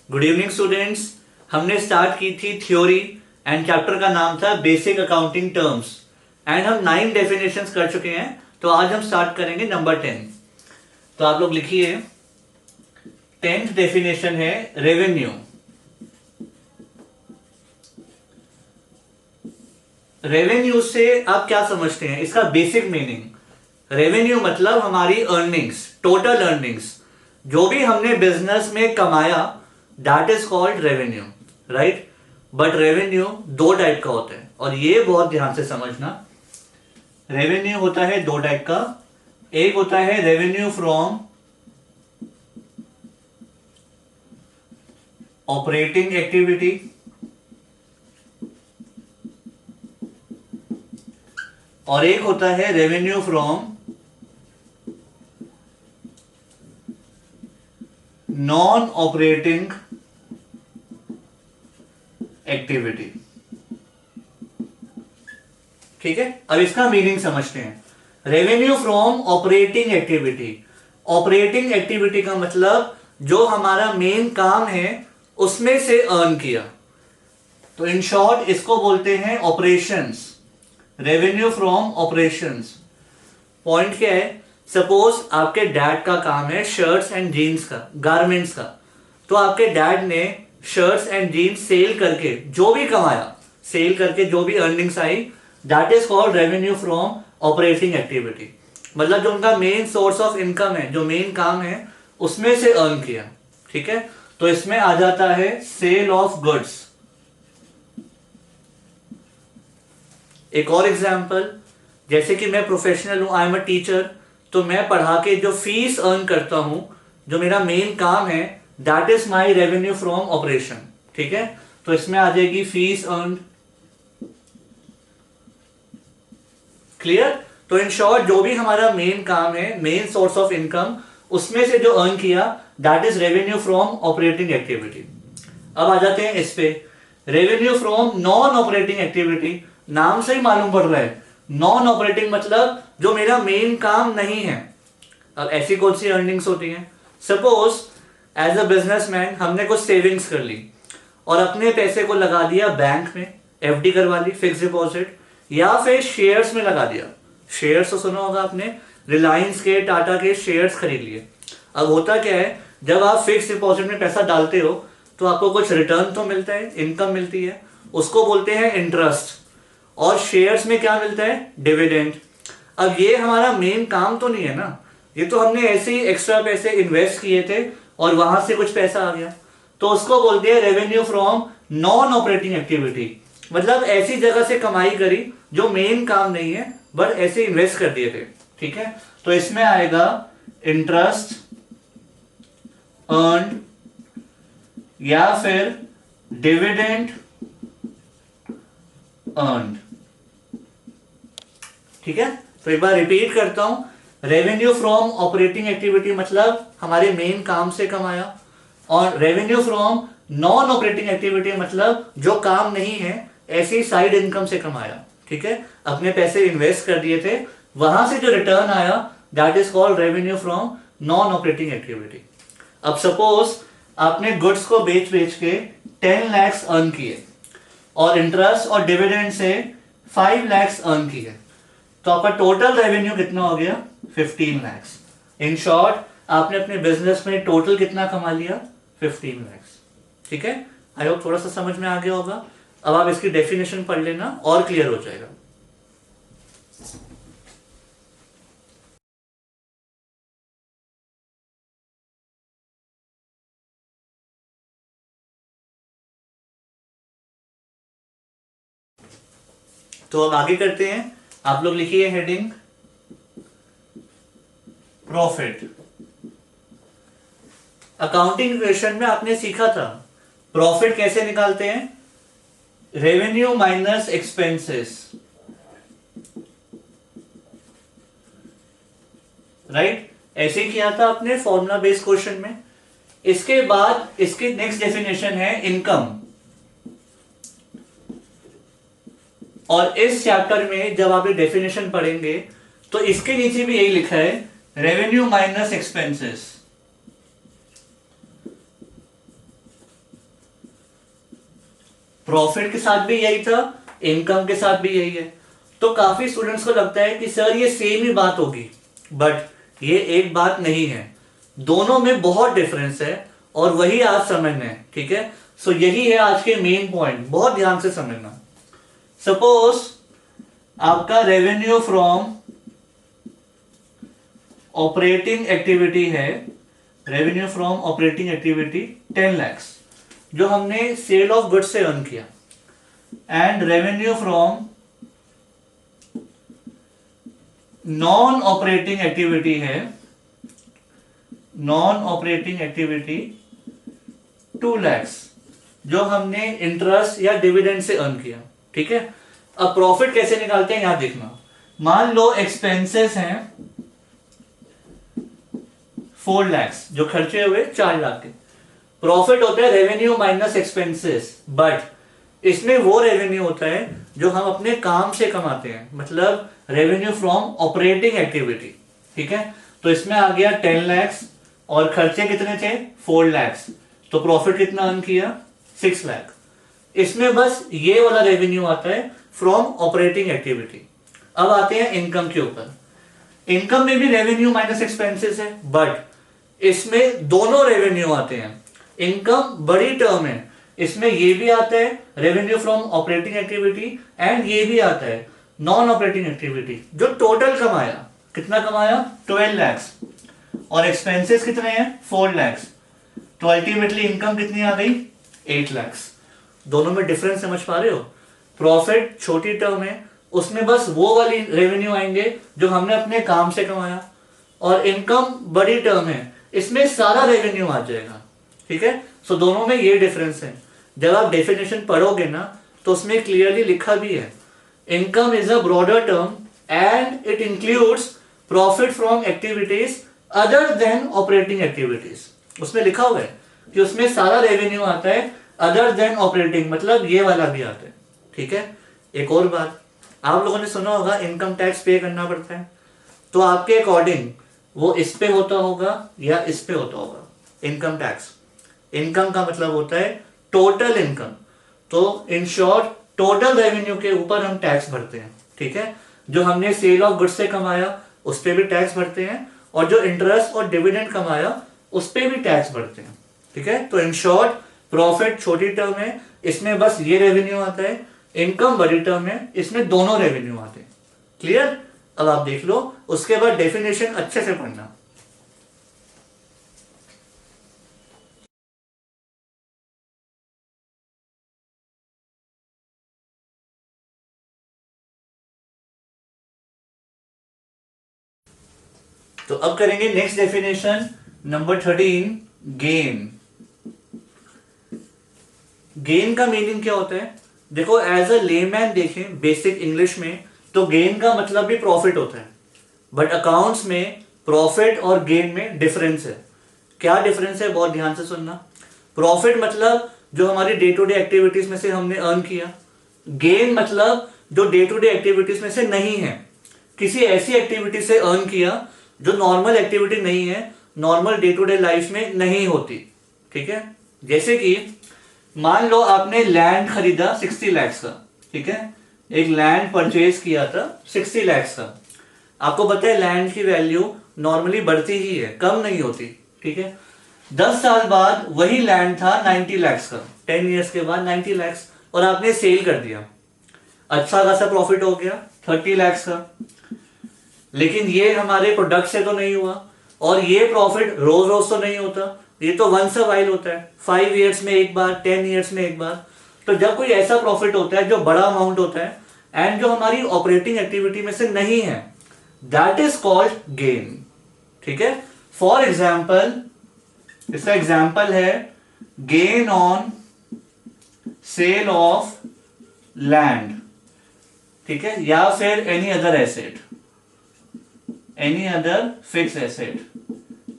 Good evening students. हमने start की थी थ्योरी एंड चैप्टर का नाम था बेसिक अकाउंटिंग टर्म्स एंड हम 9 डेफिनेशंस कर चुके हैं। तो आज हम स्टार्ट करेंगे नंबर 10। तो आप लोग लिखिए, 10th डेफिनेशन है रेवेन्यू। रेवेन्यू से आप क्या समझते हैं, इसका बेसिक मीनिंग। रेवेन्यू मतलब हमारी अर्निंग्स, टोटल अर्निंग्स, जो भी हमने बिजनेस में कमाया, that is called revenue, right. But revenue दो टाइप का होता है और ये बहुत ध्यान से समझना। रेवेन्यू होता है दो टाइप का। एक होता है रेवेन्यू फ्रॉम ऑपरेटिंग एक्टिविटी और एक होता है revenue from non operating activity. ठीक है, अब इसका मीनिंग समझते हैं। Revenue from operating activity. Operating activity का मतलब जो हमारा मेन काम है उसमें से अर्न किया, तो इन शॉर्ट इसको बोलते हैं operations. Revenue from operations. Point क्या है, सपोज आपके डैड का काम है शर्ट्स एंड जीन्स का, गारमेंट्स का। तो आपके डैड ने शर्ट्स एंड जीन्स सेल करके जो भी कमाया, सेल करके जो भी earnings I, that is called revenue from operating activity. मतलब जो उनका मेन सोर्स ऑफ इनकम है, जो मेन काम है, उसमें से अर्न किया। ठीक है, तो इसमें आ जाता है सेल ऑफ गुड्स। एक और एग्जांपल, जैसे कि मैं प्रोफेशनल हूं, आई एम अ टीचर, तो मैं पढ़ा के जो फीस अर्न करता हूं, जो मेरा मेन काम है, that is my revenue from operation. ठीक है, तो इसमें आ जाएगी फीस अर्न। क्लियर। तो इन शॉर्ट जो भी हमारा मेन काम है, मेन सोर्स ऑफ इनकम, उसमें से जो अर्न किया, that is revenue from operating activity. अब आ जाते हैं इस पे, revenue from non operating activity. नाम से ही मालूम पड़ रहा है, नॉन ऑपरेटिंग मतलब जो मेरा मेन काम नहीं है। अब ऐसी कौन सी अर्निंग्स होती हैं, सपोज एज अ बिजनेसमैन हमने कुछ सेविंग्स कर ली और अपने पैसे को लगा दिया बैंक में, एफडी करवा ली, फिक्स डिपॉजिट, या फिर शेयर्स में लगा दिया। शेयर्स तो सुना होगा आपने, रिलायंस के, टाटा के शेयर्स खरीद लिए। अब होता क्या है, जब आप फिक्स डिपॉजिट में पैसा डालते हो तो आपको कुछ रिटर्न तो मिलता है, इनकम मिलती है, उसको बोलते हैं इंटरेस्ट। और शेयर्स में क्या मिलता है, डिविडेंड। अब ये हमारा मेन काम तो नहीं है ना, ये तो हमने ऐसे ही एक्स्ट्रा पैसे इन्वेस्ट किए थे और वहां से कुछ पैसा आ गया, तो उसको बोलते हैं revenue from non operating activity. मतलब ऐसी जगह से कमाई करी जो मेन काम नहीं है, बट ऐसे इन्वेस्ट कर दिए थे। ठीक है, तो इसमें आएगा इंटरेस्ट अर्न्ड या फिर डिविडेंड अर्न्ड। ठीक है, तो एक बार रिपीट करता हूं, रेवेन्यू फ्रॉम ऑपरेटिंग एक्टिविटी मतलब हमारे मेन काम से कमाया, और revenue from non operating activity मतलब जो काम नहीं है, ऐसी साइड इनकम से कमाया। ठीक है, अपने पैसे इन्वेस्ट कर दिए थे, वहां से जो रिटर्न आया, that is called revenue from non operating activity. अब सपोज आपने गुड्स को बेच बेच के 10 lakhs अर्न किए और इंटरेस्ट और डिविडेंड से 5 lakhs अर्न किए, तो आपका टोटल रेवेन्यू कितना हो गया, 15 lakhs। इन शॉर्ट आपने अपने बिजनेस में टोटल कितना कमा लिया, 15 lakhs। ठीक है, आई होप थोड़ा सा समझ में आ गया होगा। अब आप इसकी डेफिनेशन पढ़ लेना और क्लियर हो जाएगा। तो अब आगे करते हैं। आप लोग लिखिए हेडिंग प्रॉफिट। अकाउंटिंग क्वेश्चन में आपने सीखा था प्रॉफिट कैसे निकालते हैं, रेवेन्यू माइनस एक्सपेंसेस, राइट। ऐसे किया था आपने फॉर्मूला बेस्ड क्वेश्चन में। इसके बाद इसकी नेक्स्ट डेफिनेशन है इनकम, और इस चैप्टर में जब आप ये डेफिनेशन पढ़ेंगे तो इसके नीचे भी यही लिखा है, रेवेन्यू माइनस एक्सपेंसेस। प्रॉफिट के साथ भी यही था, इनकम के साथ भी यही है। तो काफी स्टूडेंट्स को लगता है कि सर ये सेम ही बात होगी, बट ये एक बात नहीं है, दोनों में बहुत डिफरेंस है और वही आज समझना है। ठीक है, सो यही है आज के मेन पॉइंट, बहुत ध्यान से समझना। सपोज आपका रेवेन्यू फ्रॉम ऑपरेटिंग एक्टिविटी है, revenue from operating activity 10 lakhs जो हमने सेल ऑफ गुड्स से अर्न किया, and revenue from non operating activity है, नॉन ऑपरेटिंग एक्टिविटी 2 lakhs जो हमने इंटरेस्ट या डिविडेंड से अर्न किया। ठीक है, अब प्रॉफिट कैसे निकालते हैं यहां देखना। मान लो एक्सपेंसेस हैं 4 lakhs जो खर्चे हुए 4 लाख के, प्रॉफिट होता है रेवेन्यू माइनस एक्सपेंसेस, बट इसमें वो रेवेन्यू होता है जो हम अपने काम से कमाते हैं, मतलब रेवेन्यू फ्रॉम ऑपरेटिंग एक्टिविटी। ठीक है, तो इसमें आ गया 10 lakhs और खर्चे कितने थे 4 lakhs, तो प्रॉफिट कितना अर्न किया 6 लाख। इसमें बस ये वाला रेवेन्यू आता है फ्रॉम ऑपरेटिंग एक्टिविटी। अब आते हैं इनकम के ऊपर। इनकम में भी रेवेन्यू माइनस एक्सपेंसेस है, बट इसमें दोनों रेवेन्यू आते हैं। इनकम बड़ी टर्म है, इसमें ये भी आता है revenue from operating activity and ये भी आता है नॉन ऑपरेटिंग एक्टिविटी। जो टोटल कमाया, कितना कमाया 12 lakhs और एक्सपेंसेस कितने हैं 4 lakhs, तो अल्टीमेटली इनकम कितनी आ गई 8 lakhs। दोनों में डिफरेंस समझ पा रहे हो? प्रॉफिट छोटी टर्म है, उसमें बस वो वाली रेवेन्यू आएंगे जो हमने अपने काम से कमाया, और इनकम बड़ी टर्म है, इसमें सारा रेवेन्यू आ जाएगा। ठीक है, सो दोनों में ये डिफरेंस है। जब आप डेफिनेशन पढ़ोगे ना तो उसमें क्लियरली लिखा भी है, income is a broader term and it includes profit from activities other than operating activities. उसमें लिखा हुआ है कि उसमें सारा रेवेन्यू आता है अदर देन ऑपरेटिंग, मतलब ये वाला भी आता है। ठीक है, एक और बात, आप लोगों ने सुना होगा इनकम टैक्स पे करना पड़ता है, तो आपके अकॉर्डिंग वो इस पे होता होगा या इस पे होता होगा इनकम टैक्स। इनकम का मतलब होता है टोटल इनकम, तो इन शॉर्ट टोटल रेवेन्यू के ऊपर हम टैक्स भरते हैं। ठीक है, जो हमने सेल ऑफ गुड्स से कमाया उस पे भी टैक्स भरते हैं, और जो इंटरेस्ट और डिविडेंड कमाया उस पे भी टैक्स भरते हैं। ठीक है, तो इन शॉर्ट प्रॉफिट छोटी टर्म है, इसमें बस ये रेवेन्यू आता है, इनकम बड़ी टर्म है, इसमें दोनों रेवेन्यू आते हैं। क्लियर? अब आप देख लो, उसके बाद डेफिनेशन अच्छे से पढ़ना। तो अब करेंगे next definition number 13, gain. Gain का मीनिंग क्या होता है? देखो, एज अ लेमैन देखें बेसिक इंग्लिश में तो गेन का मतलब भी प्रॉफिट होता है, बट अकाउंट्स में प्रॉफिट और गेन में डिफरेंस है। क्या डिफरेंस है, बहुत ध्यान से सुनना। प्रॉफिट मतलब जो हमारी डे टू डे एक्टिविटीज में से हमने अर्न किया, गेन मतलब जो डे टू डे एक्टिविटीज में से नहीं है, किसी ऐसी एक्टिविटी से अर्न किया जो नॉर्मल एक्टिविटी नहीं है, normal day to day life में नहीं होती। ठीक है, जैसे कि मान लो आपने लैंड खरीदा 60 lakhs का। ठीक है, एक लैंड परचेज किया था 60 lakhs का। आपको पता है लैंड की वैल्यू नॉर्मली बढ़ती ही है, कम नहीं होती। ठीक है, 10 साल बाद वही लैंड था 90 lakhs का, 10 years के बाद 90 lakhs, और आपने सेल कर दिया, अच्छा खासा प्रॉफिट हो गया 30 lakhs का। लेकिन ये हमारे प्रोडक्ट से तो नहीं हुआ, और ये प्रॉफिट रोज रोज तो नहीं होता, ये तो वंस अ वाइल होता है, 5 years में एक बार, 10 years में एक बार। तो जब कोई ऐसा प्रॉफिट होता है जो बड़ा अमाउंट होता है एंड जो हमारी ऑपरेटिंग एक्टिविटी में से नहीं है, दैट इज कॉल्ड गेन। ठीक है, फॉर एग्जाम्पल, इसका एग्जाम्पल है gain on sale of land. ठीक है, या फिर any other asset, any other fix asset.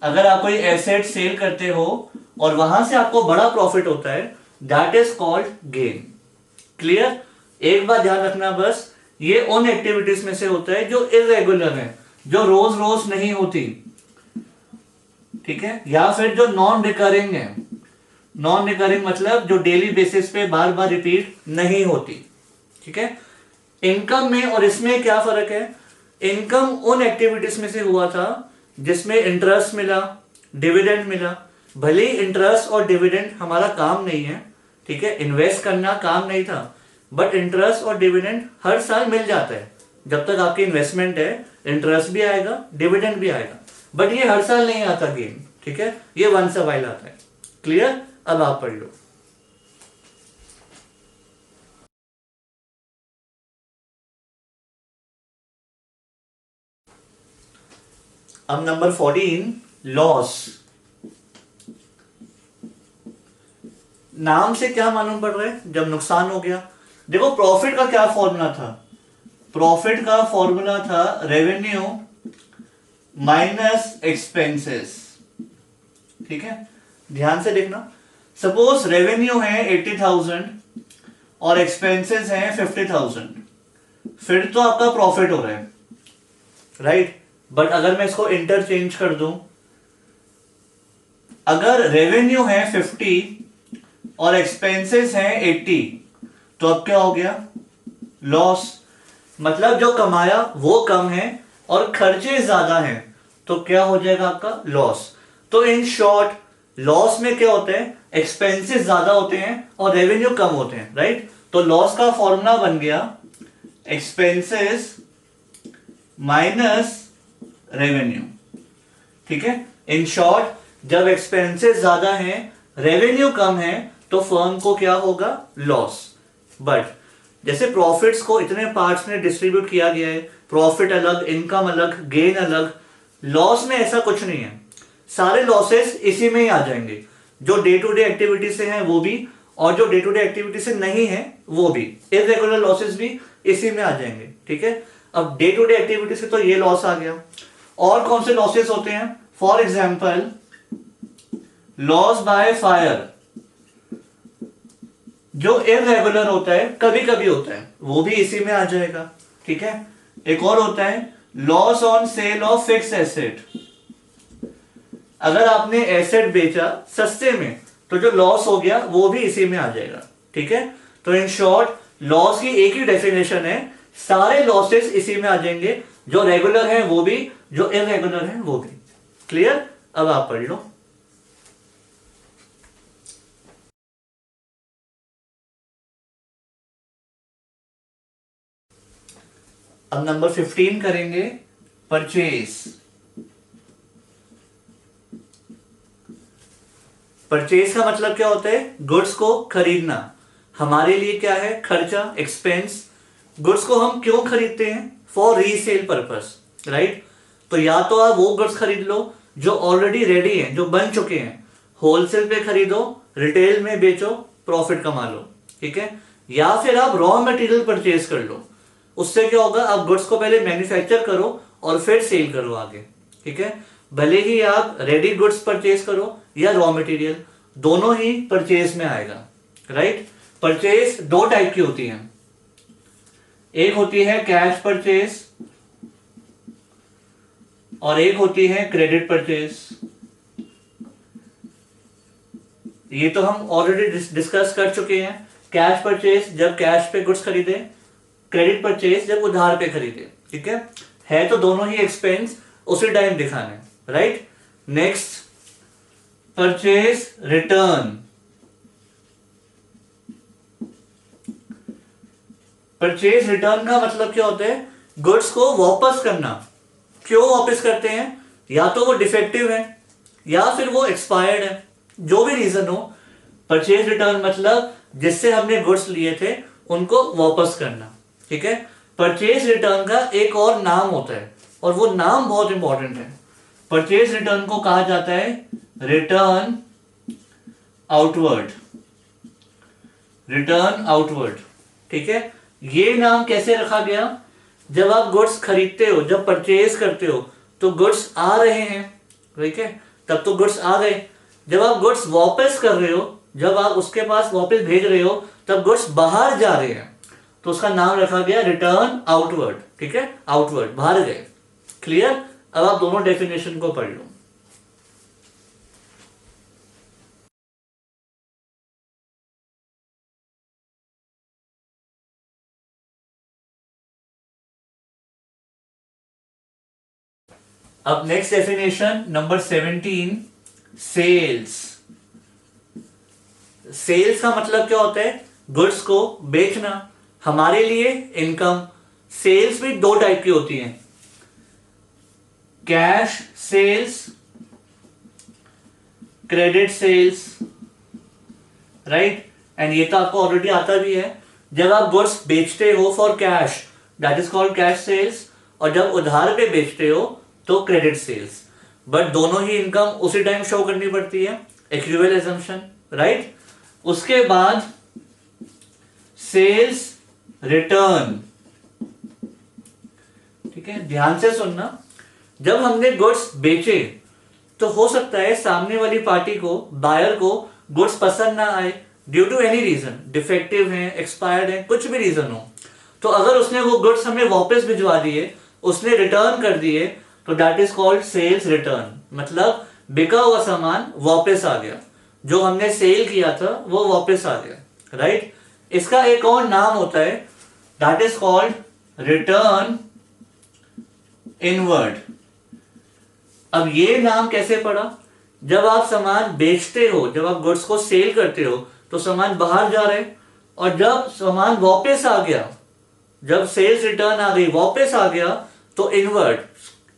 अगर आप कोई एसेट सेल करते हो और वहां से आपको बड़ा प्रॉफिट होता है, that is called gain. Clear? एक बात ध्यान रखना बस, ये उन एक्टिविटीज में से होता है जो इरेगुलर है, जो रोज रोज नहीं होती। ठीक है, या फिर जो नॉन रिकरिंग है, नॉन रिकरिंग मतलब जो डेली बेसिस पे बार बार रिपीट नहीं होती, ठीक है। इनकम में और इसमें क्या फर्क है? इनकम उन एक्टिविटीज में से हुआ था जिसमें इंटरेस्ट मिला, डिविडेंड मिला। भले ही इंटरेस्ट और डिविडेंड हमारा काम नहीं है, ठीक है, इन्वेस्ट करना काम नहीं था, बट इंटरेस्ट और डिविडेंड हर साल मिल जाता है। जब तक आपकी इन्वेस्टमेंट है इंटरेस्ट भी आएगा, डिविडेंड भी आएगा, बट ये हर साल नहीं आता गेन, ठीक है, ये वंस अ व्हाइल आता है। क्लियर? अब आप पढ़ लो। अब नंबर 14, लॉस। नाम से क्या मालूम पड़ रहा है? जब नुकसान हो गया। देखो प्रॉफिट का क्या फॉर्मूला था? प्रॉफिट का फॉर्मूला था रेवेन्यू माइनस एक्सपेंसेस, ठीक है। ध्यान से देखना, सपोज रेवेन्यू है 80,000 और एक्सपेंसेस हैं 50,000, फिर तो आपका प्रॉफिट हो रहा है, राइट। बट अगर मैं इसको इंटरचेंज कर दूं, अगर रेवेन्यू है 50 और एक्सपेंसेस हैं 80, तो अब क्या हो गया? लॉस। मतलब जो कमाया वो कम है और खर्चे ज्यादा हैं, तो क्या हो जाएगा आपका? लॉस। तो इन शॉर्ट लॉस में क्या होते हैं? एक्सपेंसेस ज्यादा होते हैं और रेवेन्यू कम होते हैं, राइट। तो लॉस का फॉर्मूला बन गया एक्सपेंसेस माइनस रेवेन्यू, ठीक है। इन शॉर्ट जब एक्सपेंसेस ज्यादा हैं, रेवेन्यू कम है, तो फर्म को क्या होगा? लॉस। बट जैसे प्रॉफिट्स को इतने पार्ट्स में डिस्ट्रीब्यूट किया गया है, प्रॉफिट अलग, इनकम अलग, गेन अलग, लॉस में ऐसा कुछ नहीं है। सारे लॉसेस इसी में ही आ जाएंगे, जो डे टू डे एक्टिविटी से हैं वो भी, और जो डे टू डे एक्टिविटी से नहीं है वो भी। इररेगुलर लॉसेस भी इसी में आ जाएंगे, ठीक है। अब डे टू डे एक्टिविटी से तो ये लॉस आ गया। और कौन से लॉसेस होते हैं? For example loss by fire, जो इररेगुलर होता है, कभी कभी होता है, वो भी इसी में आ जाएगा, ठीक है। एक और होता है loss on sale of fix asset. अगर आपने एसेट बेचा सस्ते में, तो जो लॉस हो गया वो भी इसी में आ जाएगा, ठीक है। तो इन शॉर्ट लॉस की एक ही डेफिनेशन है, सारे लॉसेस इसी में आ जाएंगे, जो रेगुलर है वो भी, जो इररेगुलर है वो भी। क्लियर? अब आप पढ़ लो। अब नंबर 15 करेंगे, परचेज। परचेज का मतलब क्या होता है? गुड्स को खरीदना। हमारे लिए क्या है? खर्चा, एक्सपेंस। गुड्स को हम क्यों खरीदते हैं? For resale purpose, right. तो या तो आप वो गुड्स खरीद लो जो ऑलरेडी रेडी हैं, जो बन चुके हैं, होलसेल पे खरीदो, रिटेल में बेचो, प्रॉफिट कमा लो, ठीक है। या फिर आप रॉ मटेरियल परचेज कर लो। उससे क्या होगा? आप गुड्स को पहले मैन्युफैक्चर करो और फिर सेल करो आगे, ठीक है। भले ही आप रेडी गुड्स परचेज करो या रॉ मटेरियल, दोनों ही परचेज में आएगा, राइट। परचेज दो टाइप की होती है, एक होती है कैश परचेज और एक होती है क्रेडिट परचेज। ये तो हम ऑलरेडी डिस्कस कर चुके हैं। कैश परचेज जब कैश पे गुड्स खरीदे, क्रेडिट परचेज जब उधार पे खरीदे, ठीक है तो दोनों ही एक्सपेंस उसी टाइम दिखाने, right. Next, purchase return. Purchase return का मतलब क्या होता है? गुड्स को वापस करना। क्यों वापस करते हैं? या तो वो डिफेक्टिव है या फिर वो एक्सपायर्ड है, जो भी रीजन हो। परचेज रिटर्न मतलब जिससे हमने गुड्स लिए थे उनको वापस करना, ठीक है। परचेज रिटर्न का एक और नाम होता है और वो नाम बहुत इंपॉर्टेंट है। परचेज रिटर्न को कहा जाता है रिटर्न आउटवर्ड। रिटर्न आउटवर्ड, ठीक है। ये नाम कैसे रखा गया? जब आप गुड्स खरीदते हो, जब परचेज करते हो, तो गुड्स आ रहे हैं, ठीक है, तब तो गुड्स आ गए। जब आप गुड्स वापस कर रहे हो, जब आप उसके पास वापस भेज रहे हो, तब गुड्स बाहर जा रहे हैं, तो उसका नाम रखा गया रिटर्न आउटवर्ड, ठीक है, आउटवर्ड, बाहर गए। क्लियर? अब आप दोनों डेफिनेशन को पढ़ लो। अब next definition number 17, sales. Sales का मतलब क्या होता है? गुड्स को बेचना, हमारे लिए इनकम। सेल्स भी दो टाइप की होती हैं, cash sales, credit sales, right. And ये तो आपको ऑलरेडी आता भी है। जब आप गुड्स बेचते हो for cash, that is called cash sales, और जब उधार पे बेचते हो तो क्रेडिट सेल्स। बट दोनों ही इनकम उसी टाइम शो करनी पड़ती है, इक्विवेलेंट असम्पशन, राइट। उसके बाद सेल्स रिटर्न, ठीक है, ध्यान से सुनना। जब हमने गुड्स बेचे तो हो सकता है सामने वाली पार्टी को, बायर को, गुड्स पसंद ना आए due to any reason, defective है, एक्सपायर्ड है, कुछ भी रीजन हो। तो अगर उसने वो गुड्स हमें वापस भिजवा दिए, उसने रिटर्न कर दिए, तो that is called sales return. मतलब बिका हुआ सामान वापस आ गया, जो हमने सेल किया था वो वापस आ गया, राइट। इसका एक और नाम होता है, that is called return inward. अब ये नाम कैसे पड़ा? जब आप सामान बेचते हो, जब आप गुड्स को सेल करते हो तो सामान बाहर जा रहे, और जब सामान वापस आ गया, जब सेल्स रिटर्न आ गई, वापस आ गया, तो इनवर्ड,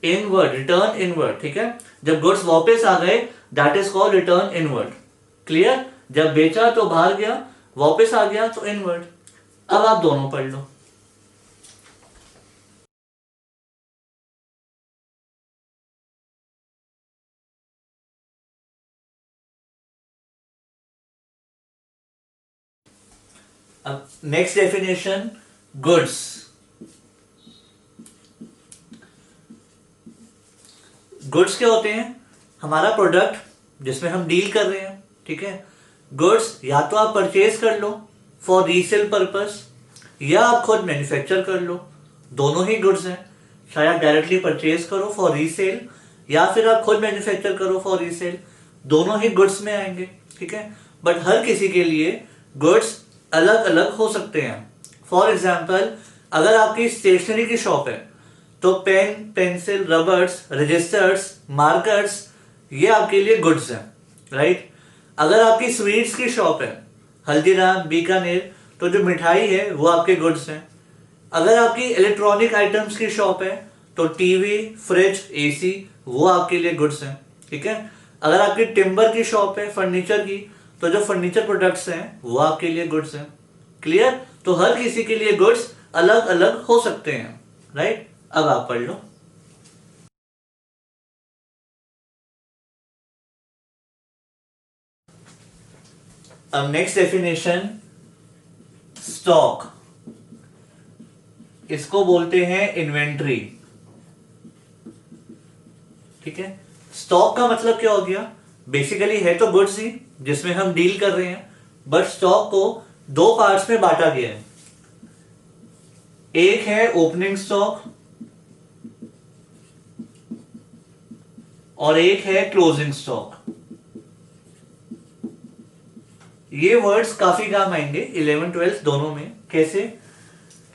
इनवर्ड, रिटर्न इनवर्ड, ठीक है। जब गुड्स वापस आ गए, that is called return inward. Clear? जब बेचा तो बाहर गया, वापस आ गया तो इनवर्ड। अब आप दोनों पढ़ लो। अब नेक्स्ट डेफिनेशन, गुड्स। गुड्स क्या होते हैं? हमारा प्रोडक्ट जिसमें हम डील कर रहे हैं, ठीक है। गुड्स या तो आप परचेज कर लो फॉर रीसेल पर्पस, या आप खुद मैन्युफैक्चर कर लो, दोनों ही गुड्स हैं। चाहे आप डायरेक्टली परचेज करो फॉर रीसेल, या फिर आप खुद मैन्युफैक्चर करो फॉर रीसेल, दोनों ही गुड्स में आएंगे, ठीक है। बट हर किसी के लिए गुड्स अलग अलग हो सकते हैं। फॉर एग्जाम्पल, अगर आपकी स्टेशनरी की शॉप है तो pen, pencil, rubbers, registers, markers, ये आपके लिए गुड्स हैं, राइट। अगर आपकी स्वीट्स की शॉप है, हल्दीराम, बीकानेर, तो जो मिठाई है वो आपके गुड्स हैं। अगर आपकी इलेक्ट्रॉनिक आइटम्स की शॉप है तो टीवी, फ्रिज, एसी, वो आपके लिए गुड्स हैं, ठीक है। अगर आपकी टिम्बर की शॉप है, फर्नीचर की, तो जो फर्नीचर प्रोडक्ट्स हैं वो आपके लिए गुड्स हैं। क्लियर? तो हर किसी के लिए गुड्स अलग अलग हो सकते हैं, राइट। अब आप पढ़ लो। अब नेक्स्ट डेफिनेशन, स्टॉक। इसको बोलते हैं इन्वेंट्री, ठीक है। स्टॉक का मतलब क्या हो गया? बेसिकली है तो गुड्स ही जिसमें हम डील कर रहे हैं, बट स्टॉक को दो पार्ट्स में बांटा गया है। एक है ओपनिंग स्टॉक और एक है क्लोजिंग स्टॉक। ये वर्ड्स काफी काम आएंगे 11 12 दोनों में। कैसे?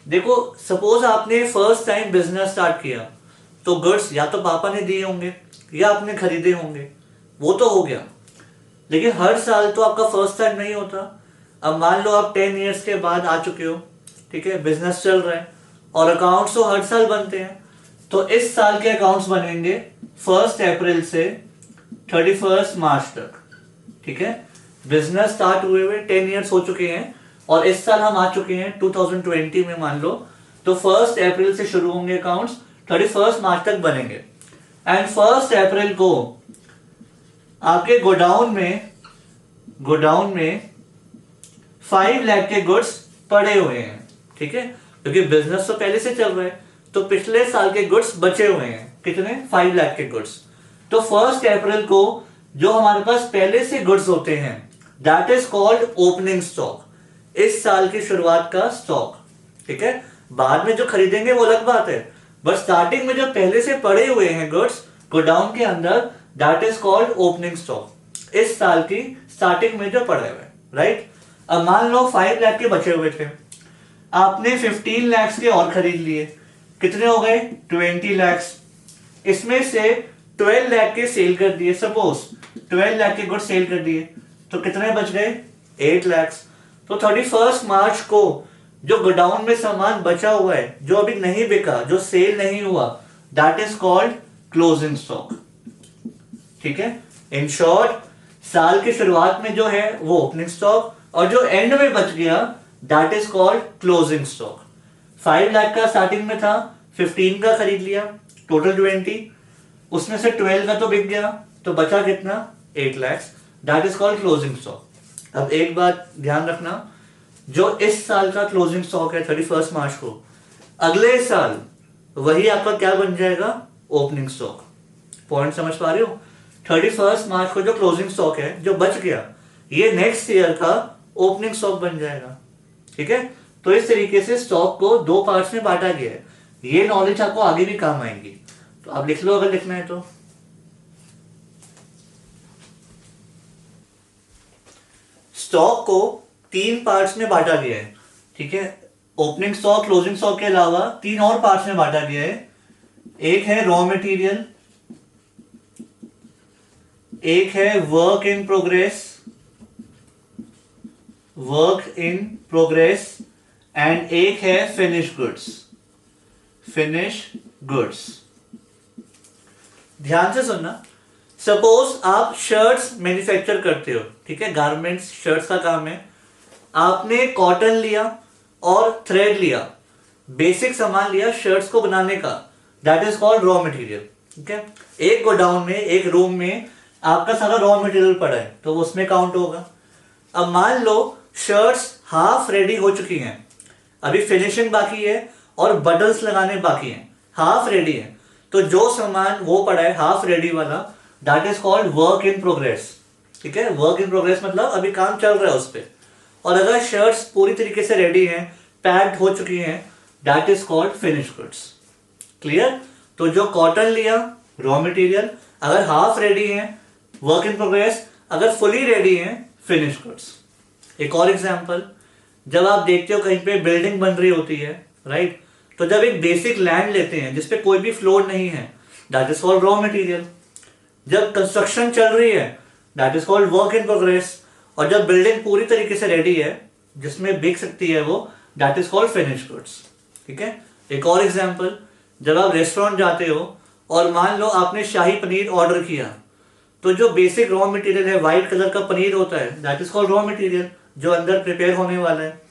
देखो, सपोज आपने फर्स्ट टाइम बिजनेस स्टार्ट किया, तो गुड्स या तो पापा ने दिए होंगे या आपने खरीदे होंगे, वो तो हो गया। लेकिन हर साल तो आपका फर्स्ट टाइम नहीं होता। अब मान लो आप 10 इयर्स के बाद आ चुके हो, ठीक है, बिजनेस चल रहा है, और अकाउंट्स तो हर साल बनते हैं। तो इस साल के अकाउंट्स बनेंगे 1 अप्रैल से 31 मार्च तक, ठीक है। बिजनेस स्टार्ट हुए हुए 10 इयर्स हो चुके हैं, और इस साल हम आ चुके हैं 2020 में, मान लो। तो 1 अप्रैल से शुरू होंगे अकाउंट्स, 31 मार्च तक बनेंगे। एंड 1 अप्रैल को आपके गोडाउन में 5 लाख के गुड्स पड़े हुए हैं, ठीक है, क्योंकि बिजनेस तो पहले से चल रहा है। तो पिछले साल के गुड्स बचे हुए हैं, कितने? 5 लाख के गुड्स। तो 1 अप्रैल को जो हमारे पास पहले से गुड्स होते हैं, that is called opening stock, इस साल की शुरुआत का स्टॉक, ठीक है। बाद में जो खरीदेंगे वो अलग बात है, बट स्टार्टिंग में जो पहले से पड़े हुए हैं गुड्स गोडाउन के अंदर, that is called opening stock, इस साल की स्टार्टिंग में जो पड़े हुए, राइट। अब मान लो 5 लाख के बचे हुए थे, आपने 15 लाख के और खरीद लिए, कितने हो गए? 20 लाख। इसमें से 12 लाख के सेल कर दिए, सपोज 12 लाख के गुड्स सेल कर दिए, तो कितने बच गए? 8 लाख। तो 31 मार्च को जो गोडाउन में सामान बचा हुआ है, जो अभी नहीं बिका, जो सेल नहीं हुआ, that is called closing stock. ठीक है, इन शॉर्ट साल की शुरुआत में जो है वो ओपनिंग स्टॉक, और जो एंड में बच गया that is called closing stock. 5 lakh का स्टार्टिंग में था, 15 का खरीद लिया, टोटल 20, उसमें से 12 का तो बिक गया, तो बचा कितना? 8 lakh, that is called closing stock. अब एक बात ध्यान रखना, जो इस साल का क्लोजिंग स्टॉक है 31 मार्च को, अगले साल वही आपका क्या बन जाएगा? Opening stock. पॉइंट समझ पा रहे हो? 31 मार्च को जो क्लोजिंग स्टॉक है जो बच गया, ये नेक्स्ट ईयर का ओपनिंग स्टॉक बन जाएगा। ठीक है, तो इस तरीके से स्टॉक को 2 पार्ट्स में बांटा गया है। ये नॉलेज आपको आगे भी काम आएंगी, तो आप लिख लो अगर लिखना है तो। स्टॉक को 3 पार्ट्स में बांटा गया है। ठीक है, ओपनिंग स्टॉक, क्लोजिंग स्टॉक के अलावा 3 और पार्ट्स में बांटा गया है। एक है रॉ मटेरियल, एक है वर्क इन प्रोग्रेस, एंड एक है फिनिश गुड्स। ध्यान से सुनना, सपोज आप शर्ट्स मैन्युफैक्चर करते हो, ठीक है, गारमेंट्स, शर्ट्स का काम है। आपने कॉटन लिया और थ्रेड लिया, बेसिक सामान लिया शर्ट्स को बनाने का, that is called raw material. ठीक है, एक गोडाउन में, एक रूम में आपका सारा रॉ मटेरियल पड़ा है, तो वो उसमें काउंट होगा। अब मान लो शर्ट्स हाफ रेडी हो चुकी हैं, अभी फिनिशिंग बाकी है और बटन्स लगाने बाकी हैं, हाफ रेडी है, तो जो सामान वो पड़ा है हाफ रेडी वाला, that is called work in progress. ठीक है, वर्क इन प्रोग्रेस मतलब अभी काम चल रहा है उस पर। और अगर शर्ट्स पूरी तरीके से रेडी हैं, पैक्ड हो चुकी हैं, that is called finish goods. Clear? तो जो कॉटन लिया रॉ मटेरियल, अगर हाफ रेडी है वर्क इन प्रोग्रेस, अगर फुली रेडी है फिनिश गुड्स। एक और एग्जांपल, जब आप देखते हो कहीं पे बिल्डिंग बन रही होती है, राइट, तो जब एक बेसिक लैंड लेते हैं जिसपे कोई भी फ्लोर नहीं है, that is called raw material. जब कंस्ट्रक्शन चल रही है, that is called work in progress. और जब बिल्डिंग पूरी तरीके से रेडी है, जिसमें बिक सकती है वो, that is called finish goods. ठीक है, एक और एग्जांपल, जब आप रेस्टोरेंट जाते हो और मान लो आपने शाही पनीर ऑर्डर किया, तो जो बेसिक रॉ मटेरियल है, व्हाइट कलर का पनीर होता है, that is called raw material, जो अंदर प्रिपेयर होने वाला है।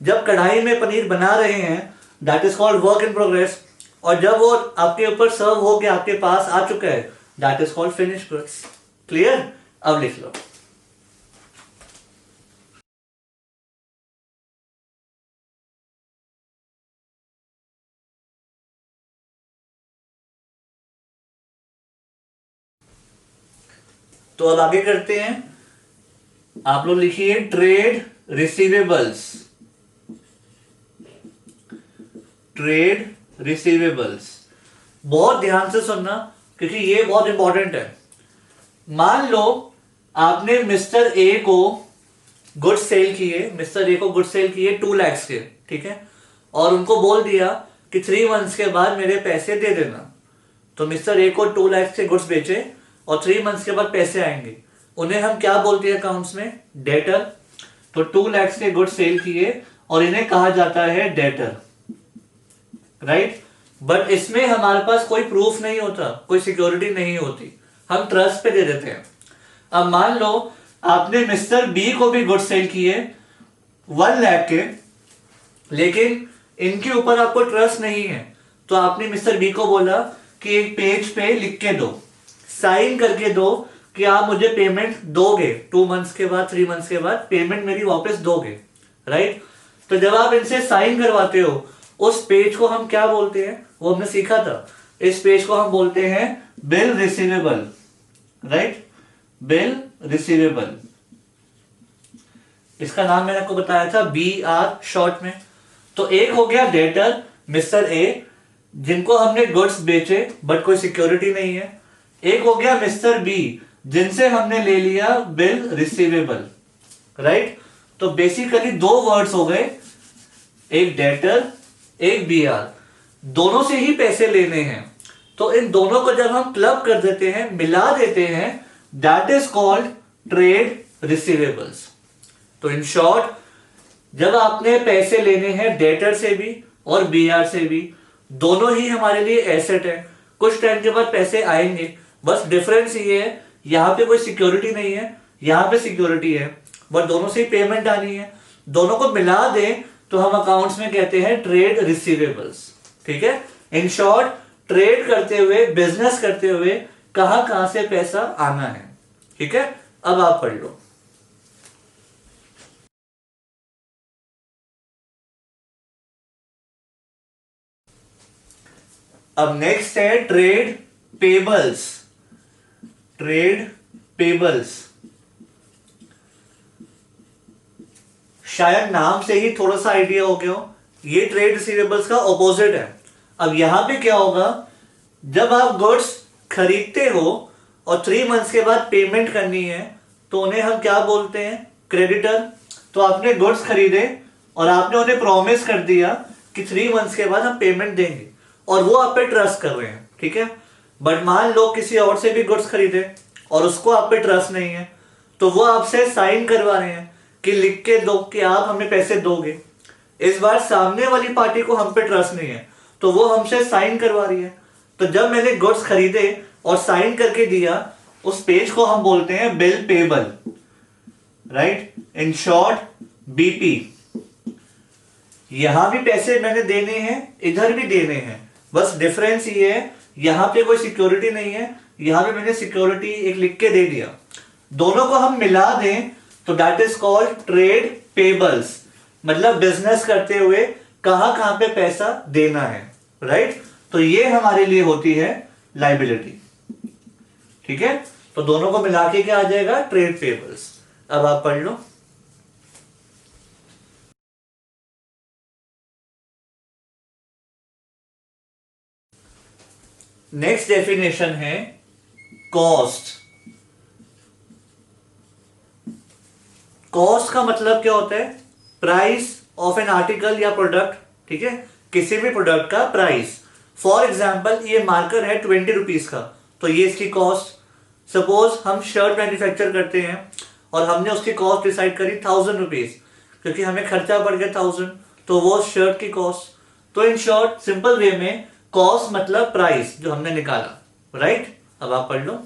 जब कढ़ाई में पनीर बना रहे हैं, that is called work in progress. और जब वो आपके ऊपर सर्व होके आपके पास आ चुका है, that is called finish goods. Clear? अब लिख लो। तो अब आगे करते हैं, आप लोग लिखिए ट्रेड रिसीवेबल्स। बहुत ध्यान से सुनना क्योंकि ये बहुत इंपॉर्टेंट है। मान लो आपने मिस्टर ए को गुड्स सेल किए 2 लाख के, ठीक है, और उनको बोल दिया कि 3 मंथ्स के बाद मेरे पैसे दे देना। तो मिस्टर ए को 2 लाख से गुड्स बेचे और 3 मंथ्स के बाद पैसे आएंगे, उन्हें हम क्या बोलते हैं अकाउंट्स में? डेटर। तो 2 लाख के गुड्स सेल किए और इन्हें कहा जाता है डेटर, राइट। बट इसमें हमारे पास कोई प्रूफ नहीं होता, कोई सिक्योरिटी नहीं होती, हम ट्रस्ट पे दे देते हैं। अब मान लो आपने मिस्टर बी को भी गुड्स सेल किए 1 लाख के, लेकिन इनके ऊपर आपको ट्रस्ट नहीं है, तो आपने मिस्टर बी को बोला कि एक पेज पे लिख के दो, साइन करके दो कि आप मुझे पेमेंट दोगे 2 मंथ्स के बाद, 3 मंथ्स के बाद पेमेंट मेरी वापस दोगे, राइट। तो जब आप इनसे साइन करवाते हो, उस पेज को हम क्या बोलते हैं? वो हमने सीखा था, इस पेज को हम बोलते हैं bill receivable, right, bill receivable. इसका नाम मैंने आपको बताया था BR शॉर्ट में। तो एक हो गया डेटर मिस्टर ए, जिनको हमने गुड्स बेचे बट कोई सिक्योरिटी नहीं है। एक हो गया मिस्टर बी, जिनसे हमने ले लिया बिल रिसीवेबल, राइट। तो बेसिकली 2 वर्ड्स हो गए, एक डेटर एक BR, दोनों से ही पैसे लेने हैं। तो इन दोनों को जब हम क्लब कर देते हैं, मिला देते हैं, that is called trade receivables. तो इन शॉर्ट, जब आपने पैसे लेने हैं डेटर से भी और बीआर से भी, दोनों ही हमारे लिए एसेट है। कुछ टाइम के बाद पैसे आएंगे, बस डिफरेंस ये है, यहाँ पे कोई सिक्योरिटी नहीं है, यहाँ पे सिक्योरिटी है, बट दोनों से ही पेमेंट आनी है। दोनों को मिला दें तो हम अकाउंट्स में कहते हैं ट्रेड रिसीवेबल्स। ठीक है, इन शॉर्ट, ट्रेड करते हुए, बिजनेस करते हुए कहां कहां से पैसा आना है। ठीक है, अब आप पढ़ लो। अब नेक्स्ट है ट्रेड पेबल्स। ट्रेड पेबल्स, शायद नाम से ही थोड़ा सा आइडिया हो गया हो, ये ट्रेड रिसीवेबल्स का ऑपोजिट है। अब यहां पे क्या होगा, जब आप गुड्स खरीदते हो और 3 मंथ्स के बाद पेमेंट करनी है तो उन्हें हम क्या बोलते हैं, क्रेडिटर। तो आपने गुड्स खरीदे और आपने उन्हें प्रॉमिस कर दिया कि 3 मंथ्स के बाद हम पेमेंट देंगे, और वो आप पे ट्रस्ट कर रहे हैं। ठीक है, बट मान लो किसी और से भी गुड्स खरीदे और उसको आप पे ट्रस्ट नहीं है, तो वो आपसे साइन करवा रहे हैं कि लिख के दो कि आप हमें पैसे दोगे। इस बार सामने वाली पार्टी को हम पे ट्रस्ट नहीं है, तो वो हमसे साइन करवा रही है। तो जब मैंने गुड्स खरीदे और साइन करके दिया, उस पेज को हम बोलते हैं bill payable, right, in short BP. यहां भी पैसे मैंने देने हैं, इधर भी देने हैं, बस डिफरेंस ये है, यहां पे कोई सिक्योरिटी नहीं है, यहां पे मैंने सिक्योरिटी एक लिख के दे दिया। दोनों को हम मिला दें तो that is called trade payables, मतलब बिजनेस करते हुए कहां कहां पे पैसा देना है, राइट। तो ये हमारे लिए होती है लाइबिलिटी। ठीक है, तो दोनों को मिला के क्या आ जाएगा, ट्रेड पेबल्स। अब आप पढ़ लो। नेक्स्ट डेफिनेशन है कॉस्ट। कॉस्ट का मतलब क्या होता है, प्राइस ऑफ एन आर्टिकल या प्रोडक्ट। ठीक है, किसी भी प्रोडक्ट का प्राइस। फॉर एग्जाम्पल, ये मार्कर है 20 रुपीज का, तो ये इसकी कॉस्ट। सपोज हम शर्ट मैन्युफैक्चर करते हैं और हमने उसकी कॉस्ट डिसाइड करी 1000 रुपीज, क्योंकि हमें खर्चा बढ़ गया 1000, तो वो शर्ट की कॉस्ट। तो इन शॉर्ट, सिंपल वे में, कॉस्ट मतलब प्राइस जो हमने निकाला, राइट। अब आप पढ़ लो।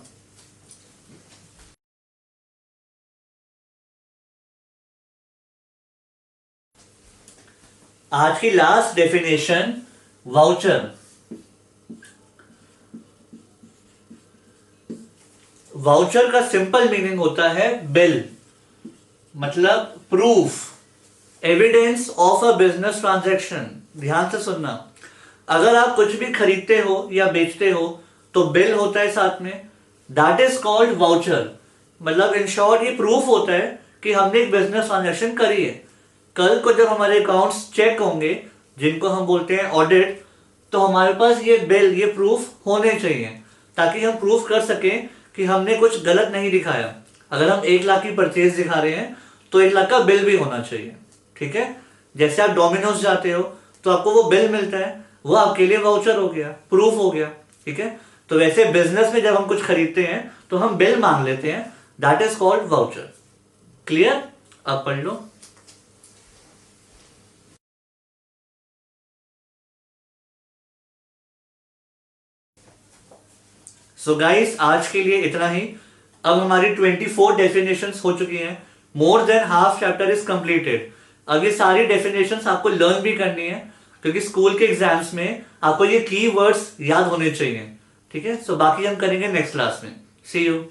आज की लास्ट डेफिनेशन, वाउचर। वाउचर का सिंपल मीनिंग होता है बिल, मतलब proof, evidence of a business transaction. ध्यान से सुनना, अगर आप कुछ भी खरीदते हो या बेचते हो तो बिल होता है साथ में, दैट इज कॉल्ड वाउचर। मतलब इन शॉर्ट, ये प्रूफ होता है कि हमने एक बिजनेस ट्रांजैक्शन करी है। कल को जब हमारे अकाउंट्स चेक होंगे, जिनको हम बोलते हैं ऑडिट, तो हमारे पास ये बिल, ये प्रूफ होने चाहिए, ताकि हम प्रूफ कर सकें कि हमने कुछ गलत नहीं दिखाया। अगर हम 1 लाख की परचेज दिखा रहे हैं तो 1 लाख का बिल भी होना चाहिए। ठीक है, जैसे आप डोमिनोज जाते हो तो आपको वो बिल मिलता है, वो आपके लिए वाउचर हो गया, प्रूफ हो गया। ठीक है, तो वैसे बिजनेस में जब हम कुछ खरीदते हैं तो हम बिल मांग लेते हैं, that is called voucher. Clear? अब पढ़ लो। सो गाइस, आज के लिए इतना ही। अब हमारी 24 डेफिनेशंस हो चुकी हैं, more than half chapter is completed. अब ये सारी डेफिनेशंस आपको लर्न भी करनी है, क्योंकि स्कूल के एग्जाम्स में आपको ये कीवर्ड्स याद होने चाहिए। ठीक है, सो बाकी हम करेंगे नेक्स्ट क्लास में। सी यू।